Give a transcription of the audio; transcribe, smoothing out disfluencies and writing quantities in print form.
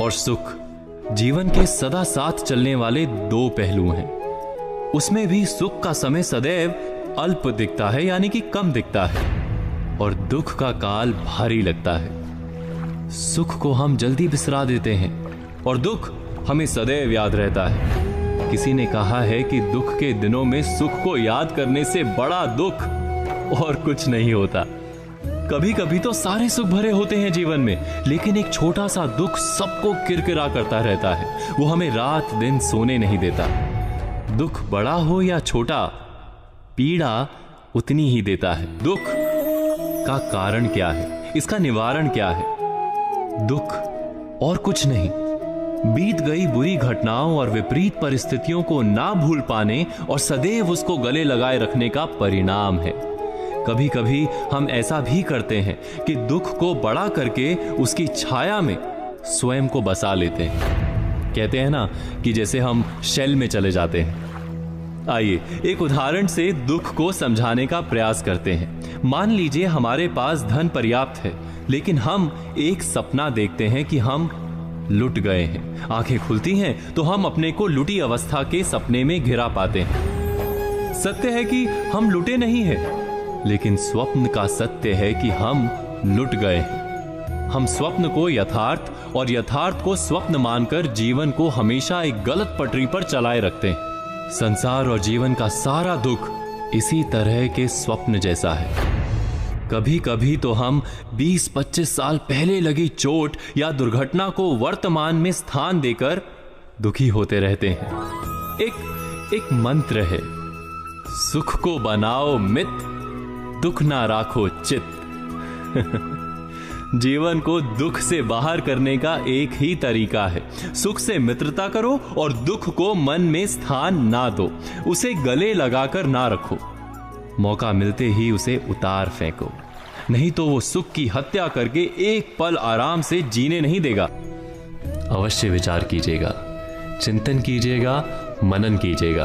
और सुख जीवन के सदा साथ चलने वाले दो पहलू हैं। उसमें भी सुख का समय सदैव अल्प दिखता है, यानी कि कम दिखता है, और दुख का काल भारी लगता है। सुख को हम जल्दी बिसरा देते हैं और दुख हमें सदैव याद रहता है। किसी ने कहा है कि दुख के दिनों में सुख को याद करने से बड़ा दुख और कुछ नहीं होता। कभी कभी तो सारे सुख भरे होते हैं जीवन में, लेकिन एक छोटा सा दुख सबको किरकिरा करता रहता है। वो हमें रात दिन सोने नहीं देता। दुख बड़ा हो या छोटा, पीड़ा उतनी ही देता है। दुख का कारण क्या है, इसका निवारण क्या है? दुख और कुछ नहीं, बीत गई बुरी घटनाओं और विपरीत परिस्थितियों को ना भूल पाने और सदैव उसको गले लगाए रखने का परिणाम है। कभी कभी हम ऐसा भी करते हैं कि दुख को बड़ा करके उसकी छाया में स्वयं को बसा लेते हैं। कहते हैं ना कि जैसे हम शेल में चले जाते हैं। आइए एक उदाहरण से दुख को समझाने का प्रयास करते हैं। मान लीजिए हमारे पास धन पर्याप्त है, लेकिन हम एक सपना देखते हैं कि हम लुट गए हैं। आंखें खुलती हैं तो हम अपने को लुटी अवस्था के सपने में घिरा पाते हैं। सत्य है कि हम लुटे नहीं हैं, लेकिन स्वप्न का सत्य है कि हम लुट गए हैं। हम स्वप्न को यथार्थ और यथार्थ को स्वप्न मानकर जीवन को हमेशा एक गलत पटरी पर चलाए रखते हैं। संसार और जीवन का सारा दुख इसी तरह के स्वप्न जैसा है। कभी कभी तो हम 20-25 साल पहले लगी चोट या दुर्घटना को वर्तमान में स्थान देकर दुखी होते रहते हैं। एक मंत्र है, सुख को बनाओ मित, दुख ना राखो चित। जीवन को दुख से बाहर करने का एक ही तरीका है, सुख से मित्रता करो और दुख को मन में स्थान ना दो। उसे गले लगाकर ना रखो, मौका मिलते ही उसे उतार फेंको, नहीं तो वो सुख की हत्या करके एक पल आराम से जीने नहीं देगा। अवश्य विचार कीजिएगा, चिंतन कीजिएगा, मनन कीजिएगा।